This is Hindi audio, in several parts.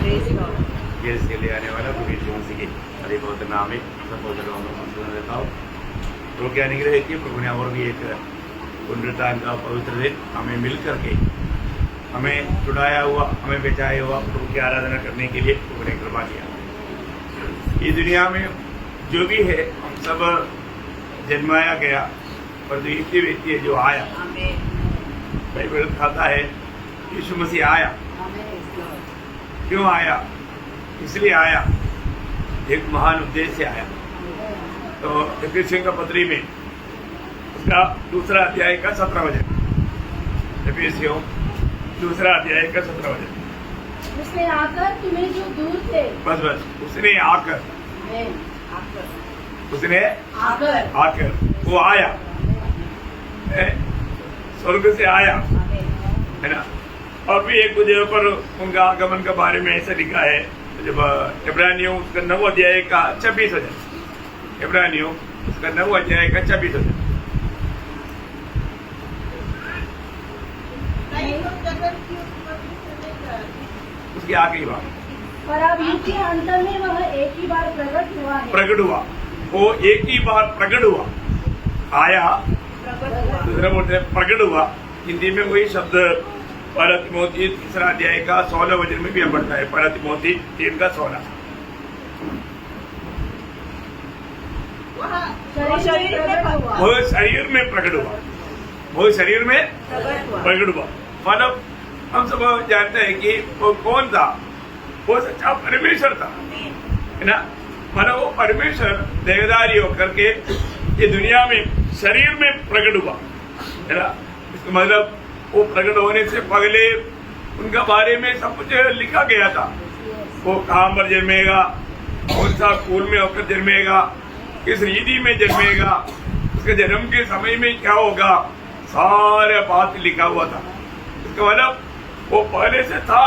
ये इसके लिए आने वाला प्रभु यीशु मसीह की अरे बहुत नाम है सब देता हूँ। प्रभु के अनुग्रह की प्रभु ने और भी एक पुनरुत्थान का पवित्र दिन हमें मिल करके हमें छुड़ाया हुआ, हमें बचाया हुआ प्रभु की आराधना करने के लिए प्रभु ने कृपा किया। इस दुनिया में जो भी है हम सब जन्माया गया, पर जो एक ही व्यक्ति है जो आया, बाइबल कहता है यीशु मसीह आया। क्यों आया? इसलिए आया, एक महान उद्देश्य से आया। तो एफिसियों का पत्री में उसका दूसरा अध्याय का 17 वचन, एफिसियों दूसरा अध्याय का 17 वचन। उसने आकर तुम्हें जो दूर थे, बस उसने आकर उसने आकर वो आया, स्वर्ग से आया, है ना। और भी एक जगह पर उनका आगमन के बारे में ऐसा लिखा है, जब इब्रानियों उसका 9 अध्याय का 26 वचन, इब्रानियों उसका 9 अध्याय का 26 वचन। उसकी आखिरी बात, पर अब युग के अंत में वह एक ही बार प्रकट हुआ है। प्रकट हुआ, वो एक ही बार प्रकट हुआ, आया, दूसरा बोलते हैं प्रकट हुआ। हिंदी में वही शब्द पहला तिमोथी 3 अध्याय का 16 वचन में भी हम पढ़ता है, पहला तिमोथी 3 का 16। वो शरीर में प्रकट हुआ, वो शरीर में प्रकट हुआ। मतलब हम सब जानते हैं कि वो कौन था? वो सच्चा परमेश्वर था, है ना। मतलब वो परमेश्वर देहधारी होकर के ये दुनिया में शरीर में प्रकट हुआ, है ना। इसका मतलब वो प्रकट होने से पहले उनका बारे में सब कुछ लिखा गया था। वो कहाँ पर जन्मेगा, कौन सा स्कूल में होकर जन्मेगा, किस रीति में जन्मेगा, उसके जन्म के समय में क्या होगा, सारे बात लिखा हुआ था। इसका मतलब वो पहले से था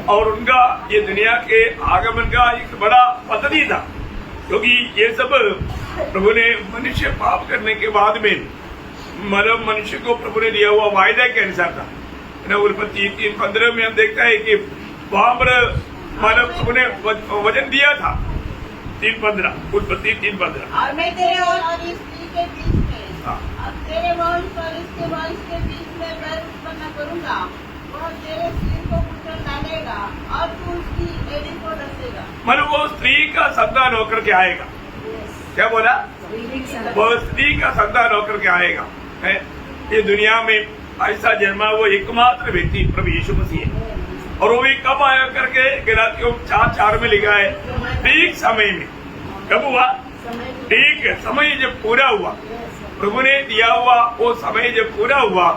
और उनका ये दुनिया के आगमन का एक बड़ा पद्धति था, क्योंकि ये सब प्रभु ने मनुष्य पाप करने के बाद में मतलब मनुष्य को प्रभु ने दिया हुआ वायदा के अनुसार था, है ना। उत्पत्ति 3:15 में हम देखता है कि वहां पर मतलब प्रभु ने वचन दिया था 3:15, उत्पत्ति 3:15। और मैं तेरे और इस स्त्री के बीच में, अब तेरे वंश और इसके वंश के बीच में बैर उत्पन्न करूंगा, वह तेरे सिर को कुचल डालेगा और तू उसकी एड़ी को डसेगा। मतलब वो स्त्री का संतान होकर के आएगा। क्या बोला? वो स्त्री का संतान होकर के आएगा, है। ये दुनिया में ऐसा जन्मा वो एकमात्र व्यक्ति प्रभु यीशु मसीह है। और वो भी कब आया करके गलातियों 4:4 में लिखा है, ठीक समय में। कब हुआ? ठीक समय जब पूरा हुआ, प्रभु ने दिया हुआ वो समय जब पूरा हुआ,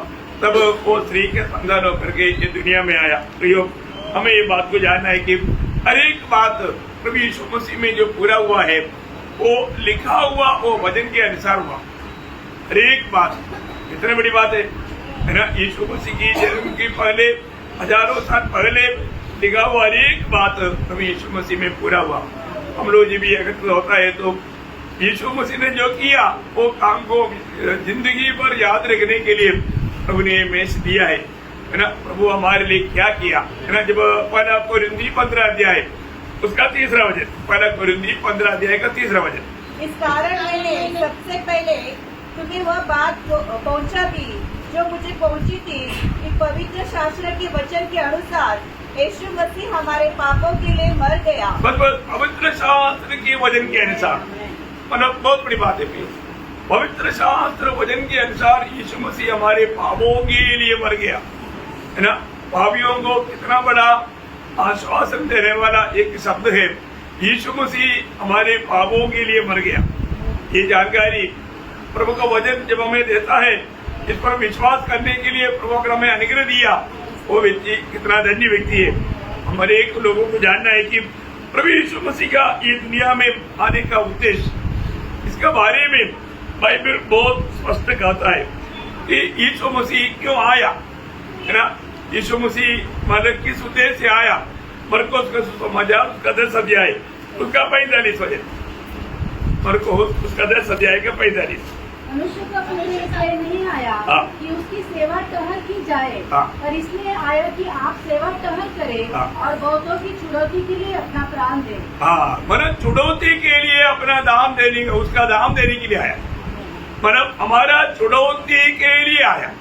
तब वो स्त्री के संतान होकर के ये दुनिया में आया। तो हमें ये बात को जानना है कि हर एक बात प्रभु यीशु मसीह में जो पूरा हुआ है वो लिखा हुआ वो वचन के अनुसार हुआ। हर एक बात, इतनी बड़ी बात है ना। यीशु मसीह की जन्म के पहले हजारों साल पहले लिखा हुआ हर एक बात प्रभु यीशु मसीह में पूरा हुआ। हम लोग जब भी एकत्र होता है तो यीशु मसीह ने जो किया वो काम को जिंदगी भर याद रखने के लिए प्रभु ने मेष दिया है ना। प्रभु हमारे लिए क्या किया, है ना। जब पहला कोरिन्थी 15 अध्याय उसका 3रा वचन, पहला कोरिन्थी 15 अध्याय का 3रा वचन। इस कारण मैंने सबसे पहले तुम्हें वह बात पहुंचा दी जो मुझे पहुंची थी कि पवित्र शास्त्र के वचन के अनुसार यीशु मसीह हमारे पापों के लिए मर गया। बस पवित्र शास्त्र के वचन के अनुसार, मतलब बहुत बड़ी बात है। पवित्र शास्त्र वचन के अनुसार यीशु मसीह हमारे पापों के लिए मर गया, है ना। पापियों को कितना बड़ा आश्वासन देने वाला एक शब्द है, यीशु मसीह हमारे पापों के लिए मर गया। ये जानकारी प्रभु का वचन जब हमें देता है, इस पर विश्वास करने के लिए प्रभु ने हमें अनुग्रह दिया, वो व्यक्ति कितना धन्य व्यक्ति है। हमारे एक लोगों को जानना है कि प्रभु यीशु मसीह का ये दुनिया में आने का उद्देश्य, इसके बारे में बाइबल बहुत स्पष्ट कहता है कि यीशु मसीह क्यों आया, है ना। यीशु मसीह मतलब किस उद्देश्य से आया। मरकुस का सुसमाचार उसका 10 अध्याय उसका 45 वचन, मरकुस उसका 10 अध्याय का 45। मनुष्य को अपने लिए इसलिए नहीं आया हाँ। कि उसकी सेवा टहल की जाए, हाँ। पर इसलिए आया कि आप सेवा टहल करें हाँ। और बहुतों की छुड़ौती के लिए अपना प्राण दें। हाँ, मतलब छुड़ौती के लिए अपना दाम देने, उसका दाम देने के लिए आया, मतलब हमारा छुड़ौती के लिए आया,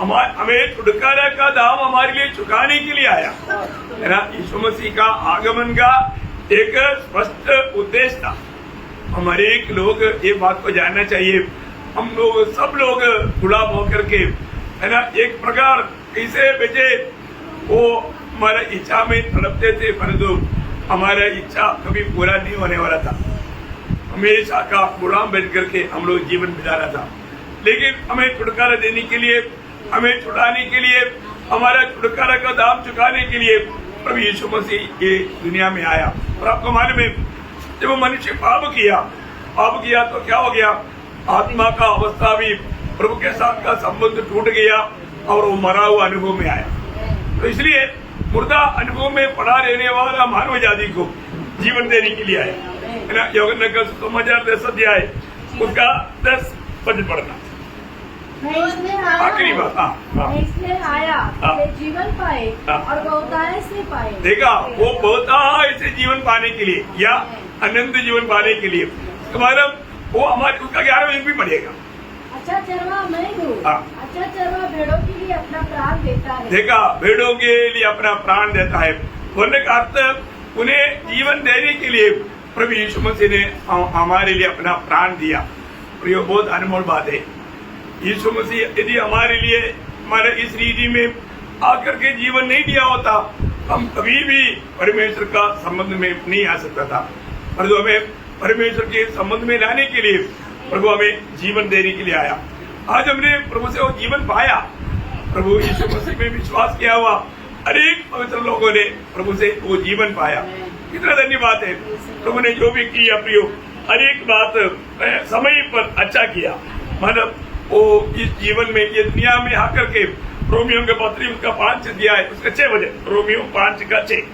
हमें छुटकारा का दाम हमारे लिए चुकाने के लिए आया, है ना। यीशु मसीह का आगमन का एक स्पष्ट उद्देश्य था। हमारे एक लोग ये बात को जानना चाहिए, हम लोग सब लोग गुलाम होकर के, है ना, एक प्रकार कैसे बेचे वो हमारा इच्छा में तड़पते थे, परंतु हमारा इच्छा कभी पूरा नहीं होने वाला था। हमेशा का गुलाम बन करके हम लोग जीवन बिताना था, लेकिन हमें छुटकारा देने के लिए, हमें छुड़ाने के लिए, हमारा छुटकारा का दाम चुकाने के लिए प्रभु यीशु मसीह ये दुनिया में आया। और आपको मालूम है, जब वो मनुष्य पाप किया तो क्या हो गया, आत्मा का अवस्था भी प्रभु के साथ का संबंध टूट गया और वो मरा हुआ अनुभव में आया। तो इसलिए मुर्दा अनुभव में पड़ा रहने वाला मानव जाति को जीवन देने के लिए आया, है ना। यूहन्ना का सुसमाचार 10 अध्याय उसका 10 पद पढ़ना। मैं इसलिए आया आखिरी बात, हाँ, हाँ। मैं इसलिए आया हाँ। कि जीवन पाए हाँ। और बहुतायत से पाए। देखा, वो बहुतायत से जीवन पाने के लिए या अनंत जीवन पाने के लिए, तुम्हारा वो हमारे उसका 11वां भी पड़ेगा। अच्छा चरवा मैं हूँ, हाँ। अच्छा चरवा भेड़ों के लिए अपना प्राण देता है। देखा, भेड़ों के लिए अपना प्राण देता है, बोलने का अर्थ उन्हें जीवन देने के लिए प्रभु यीशु मसीह ने हमारे लिए अपना प्राण दिया। और ये बहुत अनमोल बात है। यीशु मसीह यदि हमारे लिए हमारे इस रीति में आकर के जीवन नहीं दिया होता, हम कभी भी परमेश्वर का संबंध में नहीं आ सकता था। परंतु हमें परमेश्वर के संबंध में लाने के लिए प्रभु हमें जीवन देने के लिए आया। आज हमने प्रभु से वो जीवन पाया। प्रभु यीशु मसीह में विश्वास किया हुआ अनेक पवित्र लोगों ने प्रभु से वो जीवन पाया। कितना धन्यवाद है, प्रभु ने जो भी किया प्रियो, अनेक बात समय पर अच्छा किया। मतलब वो इस जीवन में, ये दुनिया में आकर के रोमियो के पत्री उसका 5 दिया है, उसका 6 बजे, रोमियो 5 का 6।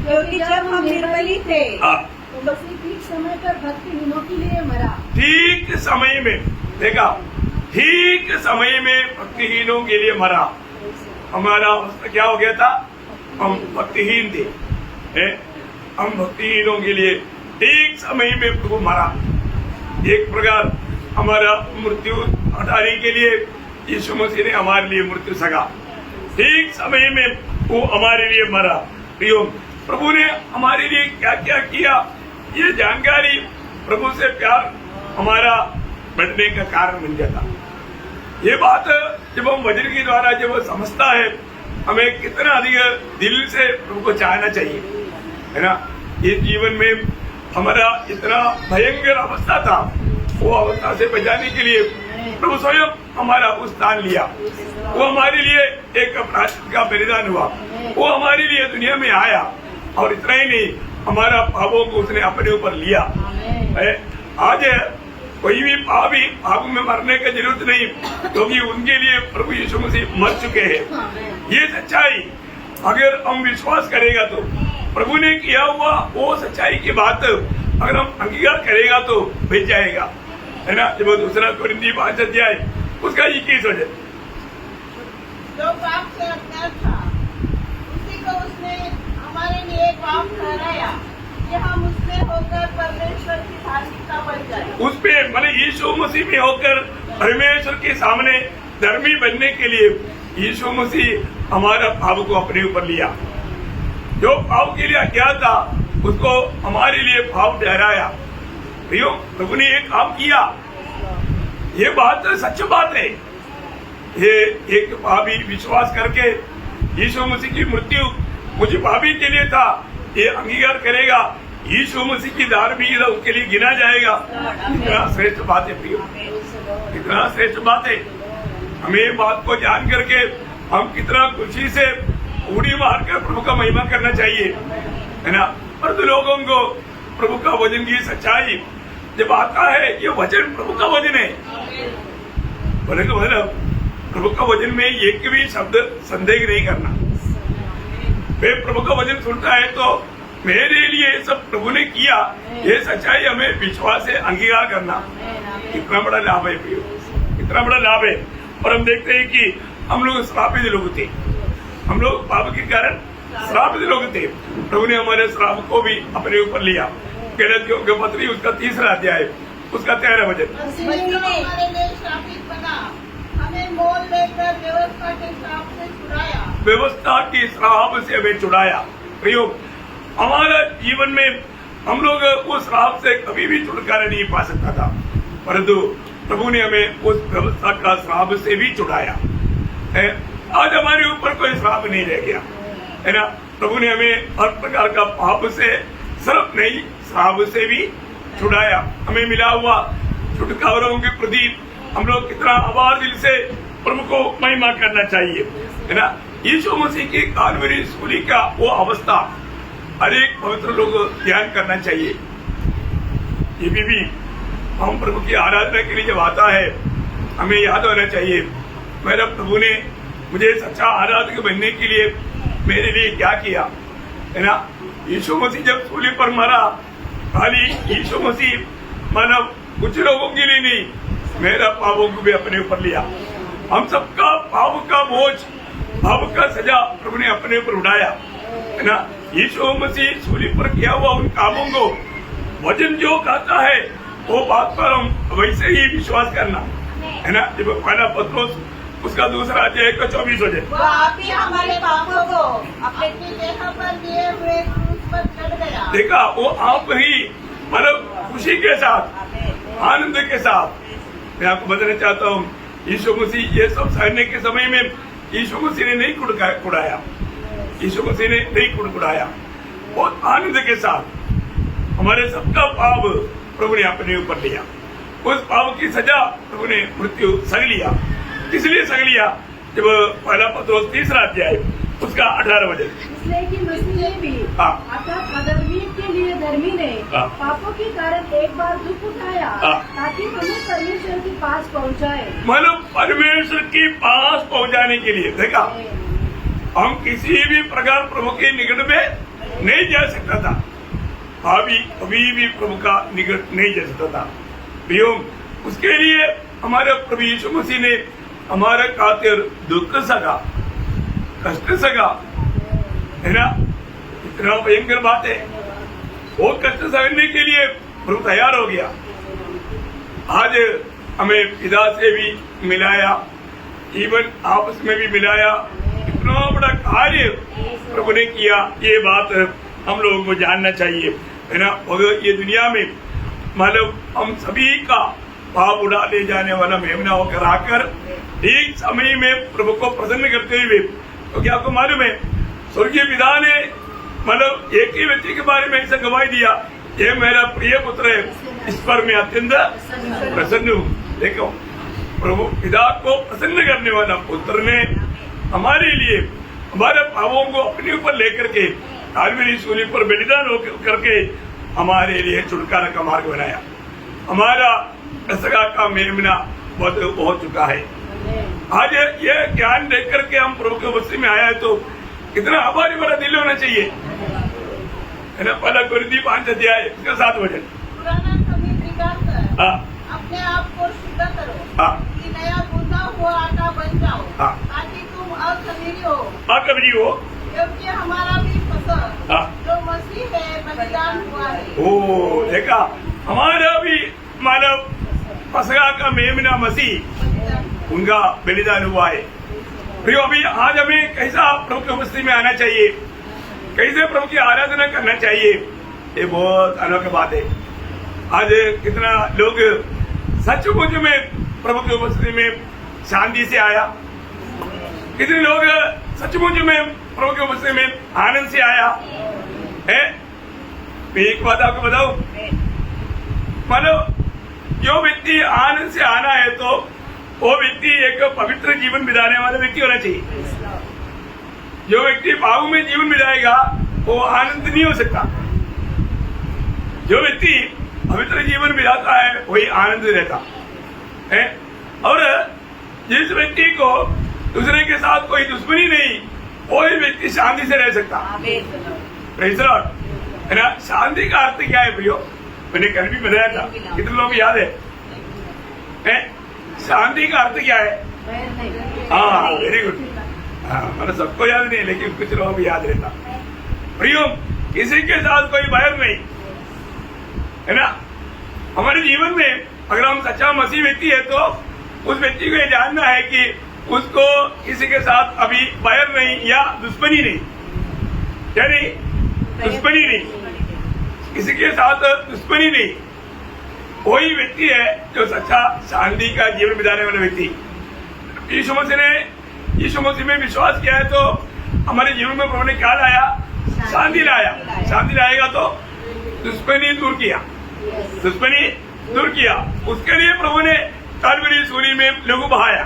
क्योंकि जब हम निर्बली थे तो मसीह ठीक समय पर भक्तिहीनों के लिए मरा। ठीक समय में, देखा, ठीक समय में भक्तिहीनों के लिए मरा। हमारा अवस्था क्या हो गया था, हम भक्तिहीन थे, हम भक्तिहीनों के लिए ठीक समय में प्रभु मरा। एक प्रकार हमारा मृत्यु हटाने के लिए यीशु मसीह ने हमारे लिए मृत्यु सगा। ठीक समय में वो हमारे लिए मरा। प्रियो, प्रभु ने हमारे लिए क्या क्या किया, ये जानकारी प्रभु से प्यार हमारा बढ़ने का कारण बन जाता। ये बात जब हम वचन के द्वारा जब समझता है, हमें कितना अधिक दिल से प्रभु को चाहना चाहिए, है ना। ये जीवन में हमारा इतना भयंकर अवस्था था, वो अवस्था से बचाने के लिए प्रभु स्वयं हमारा उस स्थान लिया। वो हमारे लिए एक प्रायश्चित का बलिदान हुआ, वो हमारे लिए दुनिया में आया। और इतना ही नहीं, हमारा पापों को उसने अपने ऊपर लिया। आज कोई भी पाप में मरने की जरूरत नहीं, क्योंकि उनके लिए प्रभु यीशु मसीह मर चुके हैं। ये सच्चाई अगर हम विश्वास करेगा तो प्रभु ने किया हुआ वो सच्चाई की बात अगर हम अंगीकार करेगा तो बच जाएगा, है ना। जब दूसरा कोरिन्थी 5 अध्याय उसका 21 वचन, जो पाप से अज्ञात था उसी को उसने हमारे लिए पाप ठहराया कि हम उसमें होकर परमेश्वर की धार्मिकता बन जाए। उस पे मैंने यीशु मसीह में होकर परमेश्वर के सामने धर्मी बनने के लिए यीशु मसीह हमारा पाप को अपने ऊपर लिया। जो पाप के लिए अज्ञात था उसको हमारे लिए पाप ठहराया। प्रियो, प्रभु ने एक काम किया, ये बात सच बात है। ये एक पापी विश्वास करके यीशु मसीह की मृत्यु मुझे पापी के लिए था, ये अंगीकार करेगा, यीशु मसीह की धार्मिकता उसके लिए गिना जाएगा। कितना श्रेष्ठ बात है प्रियो, कितना श्रेष्ठ बात है। हमें बात को जान करके हम कितना खुशी से उड़ी मारकर प्रभु का महिमा करना चाहिए, है ना। और तो लोगों को प्रभु का वचन की सच्चाई जब आता है, ये वचन प्रभु का वचन है, बोले तो मतलब प्रभु का वचन में एक भी शब्द संदेह नहीं करना। वे प्रभु का वचन सुनता है तो मेरे लिए सब प्रभु ने किया, ये सच्चाई हमें विश्वास से अंगीकार करना। कितना बड़ा लाभ है प्रियो, कितना बड़ा लाभ है। और हम देखते हैं कि हम लोग श्रापित लोग थे, हम लोग पाप के कारण श्रापित लोग थे। प्रभु ने हमारे श्राप को भी अपने ऊपर लिया। गलतियों के पत्री उसका 3रा अध्याय उसका 13 वचन। मसीह हमारे लिए श्रापित बना, हमें मोल लेकर व्यवस्था के श्राप से छुड़ाया। व्यवस्था की श्राप से हमें छुड़ाया। प्रयोग हमारा जीवन में हम लोग उस श्राप से कभी भी छुटकारा नहीं पा सकता था, परंतु प्रभु ने हमें उस व्यवस्था का श्राप से भी छुड़ाया है। आज हमारे ऊपर कोई श्राप नहीं रह गया है ना। प्रभु ने हमें हर प्रकार का पाप से सिर्फ नहीं श्राप से भी छुड़ाया। हमें मिला हुआ छुटकारों के प्रति हम लोग कितना आभार दिल से प्रभु को महिमा करना चाहिए है ना। यीशु मसीह की कालवरी सूली का वो अवस्था हर एक पवित्र लोग ध्यान करना चाहिए। ये भी हम प्रभु की आराधना के लिए जब आता है हमें याद होना चाहिए मेरा प्रभु ने मुझे सच्चा आराधक बनने के लिए मेरे लिए क्या किया है ना। यीशु मसीह जब सूली पर मरा, खाली यीशु मसीह मानव कुछ लोगों के लिए नहीं, मेरा पापों को भी अपने ऊपर लिया। हम सबका पाप का बोझ, पाप का सजा प्रभु ने अपने ऊपर उठाया है ना। यीशु मसीह सूली पर किया हुआ उन कामों को वचन जो कहता है वो बात पर हम वैसे ही विश्वास करना है ना। जब पहला पत्रोस उसका 2रा अध्याय का 24 वचन, वो आप ही हमारे पापों को अपनी देह पर लिए हुए क्रूस पर चढ़ गया। देखा वो आप ही मतलब खुशी के साथ आनंद के साथ। मैं आपको बताना चाहता हूँ यीशु मसीह ये सब सहने के समय में यीशु मसीह ने नहीं कुड़ाया, यीशु मसीह ने नहीं कुड़कुड़ाया, बहुत आनंद के साथ हमारे सबका पाप प्रभु ने अपने ऊपर लिया। उस पाप की सजा प्रभु ने मृत्यु सह लिया। इसलिए सह लिया जब पहला पत्रोस 3रा अध्याय उसका 18 वचन, इसलिए कि मसीह ने भी हाँ। अर्थात अधर्मी के लिए धर्मी ने हाँ। पापों के कारण एक बार दुख उठाया हाँ। ताकि हमें परमेश्वर के पास पहुंचाए। मतलब परमेश्वर के पास पहुंचाने के लिए। देखा हम किसी भी प्रकार प्रभु के निकट में नहीं जा सकता था, कभी भी प्रभु का निकट नहीं जा सकता था। उसके लिए हमारे प्रभु यीशु मसीह ने हमारे खातिर दुख सगा, कष्ट सगा है ना। इतना भयंकर बात है, वो कष्ट सहने के लिए प्रभु तैयार हो गया। आज हमें पिता से भी मिलाया, जीवन आपस में भी मिलाया। इतना बड़ा कार्य प्रभु ने किया, ये बात हम लोगों को जानना चाहिए है ना। और ये दुनिया में मतलब हम सभी का पाप उड़ा ले जाने वाला मेमना होकर आकर एक समय में प्रभु को प्रसन्न करते हुए, तो क्या आपको मालूम है स्वर्गीय पिता ने मतलब एक ही व्यक्ति के बारे में ऐसा गवाही दिया, ये मेरा प्रिय पुत्र है, इस पर मैं अत्यंत प्रसन्न हूँ। देखो प्रभु पिता को प्रसन्न करने वाला पुत्र ने हमारे लिए हमारे पापों को अपने ऊपर लेकर के कालवरी सूली पर बलिदान करके हमारे लिए छुटकारा का मार्ग बनाया। हमारा सगा का मेमना बहुत हो चुका है। आज ये ज्ञान देख करके हम प्रभु के वस्त्र में आया है तो कितना आभारी भरा दिल होना चाहिए है ना। पहला कोरिन्थी 5 अध्याय उसका 7 वचन, पुराना कभी बिगाड़ कर हाँ अपने आप को शुद्ध करो हाँ कि नया गूंदा हुआ आटा बन जाओ, हाँ। ताकि तुम अखमीरी हो, कभी हो क्योंकि हमारा भी फसल हाँ। जो मसीह है बलिदान हुआ है। ओ देखा हमारा भी मानव फसगा का मेमना मसीह उनका बलिदान हुआ है। प्रियो अभी आज हमें कैसा प्रभु के उपस्थिति में आना चाहिए, कैसे प्रभु की आराधना करना चाहिए, ये बहुत अनोखी बात है। आज कितना लोग सचमुच में प्रभु की उपस्थिति में शांति से आया, कितने लोग सचमुच में प्रभु की उपस्थिति में आनंद से आया है। मैं एक बात आपको बताऊं, मानो जो व्यक्ति आनंद से आना है तो वो व्यक्ति एक पवित्र जीवन बिताने वाला व्यक्ति होना चाहिए। जो व्यक्ति पाप में जीवन बिताएगा वो आनंद नहीं हो सकता। जो व्यक्ति पवित्र जीवन बिताता है वही आनंद रहता है। और जिस व्यक्ति को दूसरे के साथ कोई दुश्मनी नहीं, वही व्यक्ति शांति से रह सकता है ना। शांति का अर्थ क्या है प्रियो, मैंने कल भी बताया था, कितने लोग याद है है? शांति का अर्थ क्या है? हाँ, वेरी गुड। हाँ, मतलब सबको याद नहीं, लेकिन कुछ लोगों को याद रहता। प्रियो, किसी के साथ कोई बैर नहीं, है ना? हमारे जीवन में अगर हम सच्चा मसीह व्यक्ति है तो उस व्यक्ति को ये जानना है कि उसको किसी के साथ अभी बैर नहीं या दुश्मनी नहीं, क्या नहीं? दुश्मनी नहीं, किसी के साथ दुश्मनी नहीं। वही व्यक्ति है जो सच्चा शांति का जीवन बिताने वाला व्यक्ति। यीशु मसीह में विश्वास किया है तो हमारे जीवन में प्रभु ने क्या लाया? शांति लाया। शांति लाएगा तो दुश्मनी दूर किया, दुश्मनी दूर किया। उसके लिए प्रभु ने कलवरी सूली में लहू बहाया,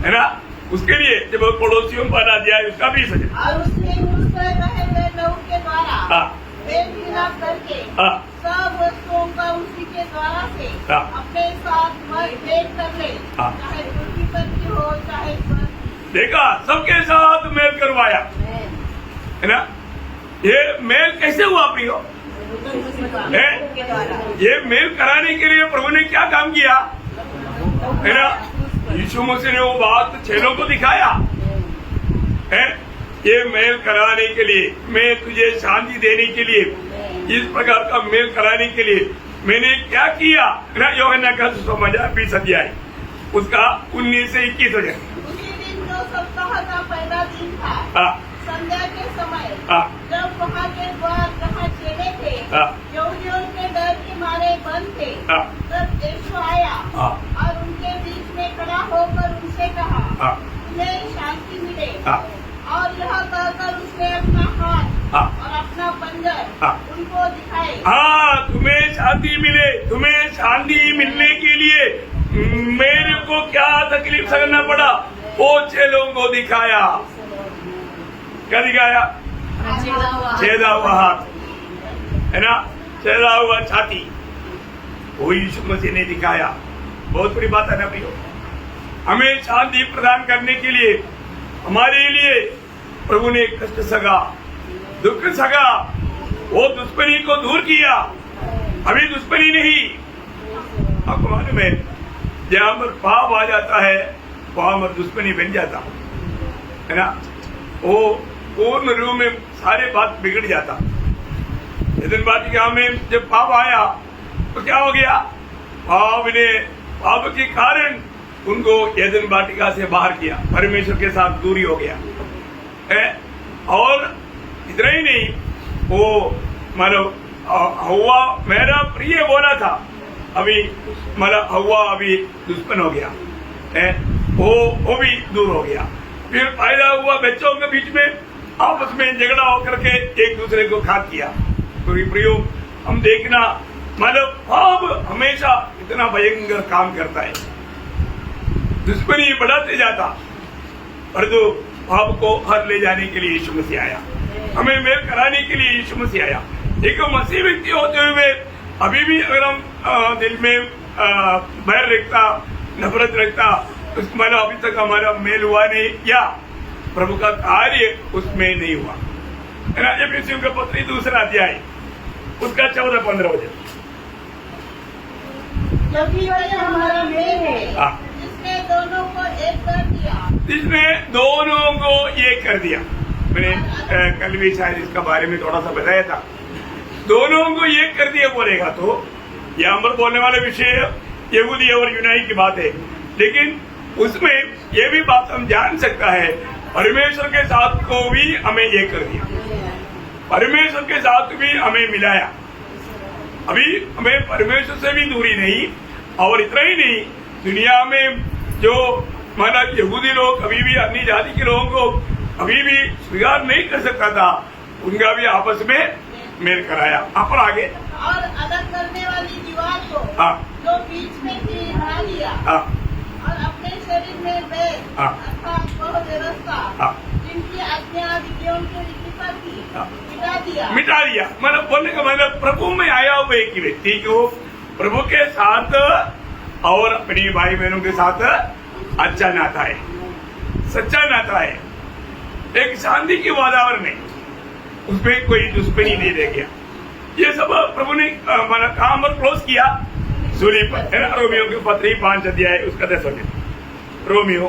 है ना? उसके लिए जब पड़ोसियों पर अध्याय उसका भी सजा, और उसने मुझ पर रहे हुए लहू के द्वारा हाँ, वेद खिलाफ करके हाँ, सब वस्तुओं का उसी के द्वारा से हाँ, अपने साथ भेद कर ले, हाँ। चाहे पृथ्वी पर की हो चाहे स्वर्ग की। देखा, सबके साथ मेल करवाया, है ना? ये मेल कैसे हुआ प्रियो? है? ये मेल कराने के लिए प्रभु ने क्या काम किया, है ना? यीशु मसीह ने वो बात चेलों को दिखाया है। ये मेल कराने के लिए, मैं तुझे शांति देने के लिए, इस प्रकार का मेल कराने के लिए मैंने क्या किया, है ना? यूहन्ना का सुसमाचार 20 अध्याय उसका 19 से 21 वचन। उसी दिन जो सप्ताह का पहला दिन था, हाँ, संध्या के समय, हाँ, जब वहाँ के द्वार जहाँ चेले थे हाँ, यहूदियों के डर के मारे बंद थे, हाँ, तब यीशु आया हाँ, और उनके बीच में खड़ा होकर उनसे कहा, हाँ, तुम्हें शांति मिले। हाँ, और यह कहकर उसने अपना हाथ हाँ, और अपना पंजर हाँ, उनको दिखाए। हाँ, तुम्हें शांति मिले। तुम्हें शांति मिलने के लिए मेरे को क्या तकलीफ सहना पड़ा, वो चेलों को दिखाया। क्या दिखाया? छेदा हुआ हाथ, है ना? छेदा हुआ छाती, वो यीशु मसीह ने दिखाया। बहुत बड़ी बात है ना प्रियो? हमें शांति प्रदान करने के लिए, हमारे लिए प्रभु ने कष्ट सगा, दुख सगा, वो दुश्मनी को दूर किया। अभी दुश्मनी नहीं, आपको मालूम है जहां पर पाप आ जाता है वहां पर दुश्मनी बन जाता है ना? वो पूर्ण रूप में सारे बात बिगड़ जाता। एदन वाटिका में जब पाप आया तो क्या हो गया? पाप के कारण उनको एदन वाटिका से बाहर किया, परमेश्वर के साथ दूरी हो गया है। और इतना ही नहीं, वो मतलब हव्वा मेरा प्रिय बोला था, अभी मतलब हव्वा अभी दुश्मन हो गया है, वो भी दूर हो गया। फिर फायदा हुआ बच्चों के बीच में आपस में झगड़ा होकर के एक दूसरे को घात किया। क्योंकि प्रियो, हम देखना मतलब पाप हमेशा इतना भयंकर काम करता है, दुश्मनी बढ़ाते जाता, पर जो पाप को हर ले जाने के लिए यीशु मसीह आया, हमें मेल कराने के लिए यीशु मसीह आया। एक मसीह व्यक्ति होते हुए अभी भी अगर हम दिल में बैर रखता, नफरत रखता, उसको मतलब अभी तक हमारा मेल हुआ नहीं या प्रभु का कार्य उसमें नहीं हुआ, है ना? एफिसियों का पत्री 2 अध्याय उसका 14-15 वचन। क्योंकि वही हमारा मेल है, हाँ, जिसने दोनों को एक कर दिया। जिसने दोनों को एक कर दिया। मैंने कल भी शायद इसका बारे में थोड़ा सा बताया था। दोनों को एक कर दिया बोलेगा तो यहाँ पर बोलने वाले विषय यहूदी और यूनानी की बात है, लेकिन उसमें ये भी बात हम जान सकता है, परमेश्वर के साथ को भी हमें एक कर दिया, परमेश्वर के साथ भी हमें मिलाया। अभी हमें परमेश्वर से भी दूरी नहीं, और इतना ही नहीं, दुनिया में जो मतलब यहूदी लोग अभी भी अन्य जाति के लोगों को अभी भी स्वीकार नहीं कर सकता था, उनका भी आपस में मेल कराया। आप आगे और अलग करने वाली दीवार को हाँ, जो बीच में थी हटा दिया, हाँ, और अपने शरीर में बैर हाँ, अर्थात वह व्यवस्था हाँ, जिनकी आज्ञा विधियों की रीति पर थी, हाँ, मिटा दिया। मतलब बोलने का मतलब प्रभु में आया हुआ एक ही व्यक्ति को प्रभु के साथ और अपनी भाई बहनों के साथ अच्छा नाता है, सच्चा नाता है, एक शांति की वातावरण है, उसमें कोई दुश्मनी नहीं रह गया। ये सब प्रभु ने काम और क्लोज किया, सूली पर, है ना। रोमियो के पत्री 5 अध्याय उसका 10 वचन, रोमियो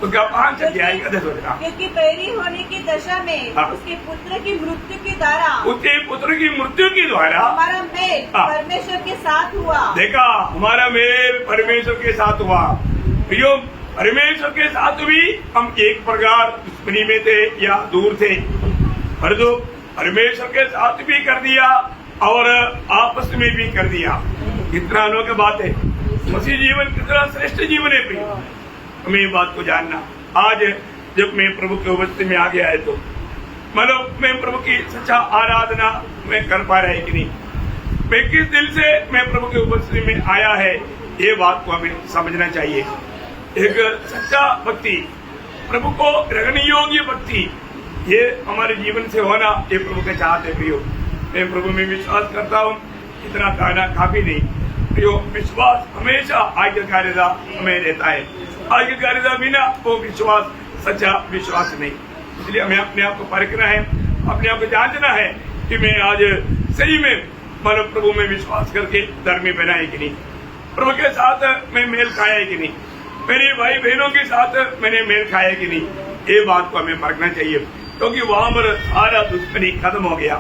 उसका 5 अध्याय का 10 वचन। क्योंकि बैरी होने की दशा में हाँ। उसके पुत्र की मृत्यु के द्वारा उसके पुत्र की मृत्यु के द्वारा हमारा मेल हाँ। परमेश्वर के साथ हुआ। देखा, हमारा मेल परमेश्वर के साथ हुआ। प्रियो, परमेश्वर के साथ भी हम एक प्रकार दुश्मनी में थे या दूर थे, पर जो परमेश्वर के साथ भी कर दिया और आपस में भी कर दिया। कितना अनोखी बात है। मसीह जीवन कितना श्रेष्ठ जीवन है प्रिय। हमें ये बात को जानना। आज जब मैं प्रभु के उपस्थिति में आ गया है तो मतलब मैं प्रभु की सच्चा आराधना मैं कर पा रहा है कि नहीं, मैं किस दिल से मैं प्रभु के उपस्थिति में आया है, ये बात को हमें समझना चाहिए। एक सच्चा भक्ति, प्रभु को ग्रहण योग्य भक्ति, ये हमारे जीवन से होना ये प्रभु के चाहत है प्रियो। मैं प्रभु में विश्वास करता हूँ, इतना कहना काफी नहीं प्रियो। विश्वास हमेशा आज्ञाकारिता हमें रहता है, आज्ञाकारिता बिना वो विश्वास सच्चा विश्वास नहीं। इसलिए हमें अपने आप को परखना है, अपने आप को जांचना है कि मैं आज सही में मतलब प्रभु में विश्वास करके धर्मी बना है कि नहीं, प्रभु के साथ मैं मेल खाया है कि नहीं, मेरे भाई बहनों के साथ मैंने मेल खाया है कि नहीं, ये बात को हमें परखना चाहिए। क्योंकि वहां पर सारा दुश्मनी खत्म हो गया।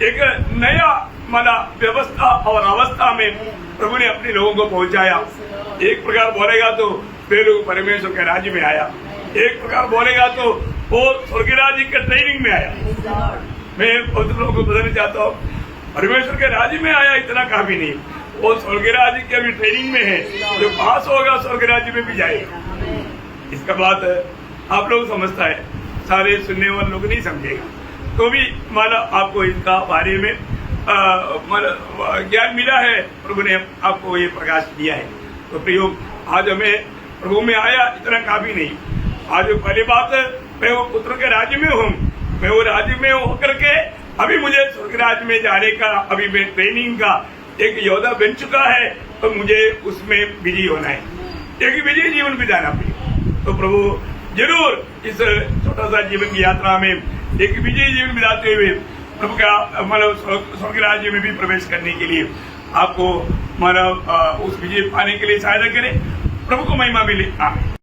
एक नया मतलब व्यवस्था और अवस्था में प्रभु ने अपने लोगों को पहुंचाया। एक प्रकार बोलेगा तो वे लोग परमेश्वर के राज्य में आया, एक प्रकार बोलेगा तो वो स्वर्ग राज्य के ट्रेनिंग में आया। मैं बहुत लोगों को बताना चाहता हूँ, परमेश्वर के राज्य में आया इतना काफी नहीं, वो स्वर्ग राज्य की अभी ट्रेनिंग में है। जो पास होगा स्वर्ग राज्य में भी जाएगा। इसका बात आप लोग समझता है, सारे सुनने वाले लोग नहीं समझेगा, तो भी माला आपको इसका बारे में ज्ञान मिला है, प्रभु ने आपको ये प्रकाश दिया है। तो प्रियो, आज हमें प्रभु में आया इतना काफी नहीं। आज पहली बात, मैं वो पुत्र के राज्य में हूँ, मैं वो राज्य में होकर के अभी मुझे स्वर्ग राज्य में जाने का अभी मैं ट्रेनिंग का एक योद्धा बन चुका है, तो मुझे उसमें विजयी होना है, एक विजयी जीवन बिताना प्रिय। तो प्रभु जरूर इस छोटा सा जीवन की यात्रा में एक विजयी जीवन बिताते हुए प्रभु का मतलब स्वर्ग राज्य में भी प्रवेश करने के लिए आपको मतलब उस विजय पाने के लिए सहायता करें। प्रभु को महिमा मिले। आमीन।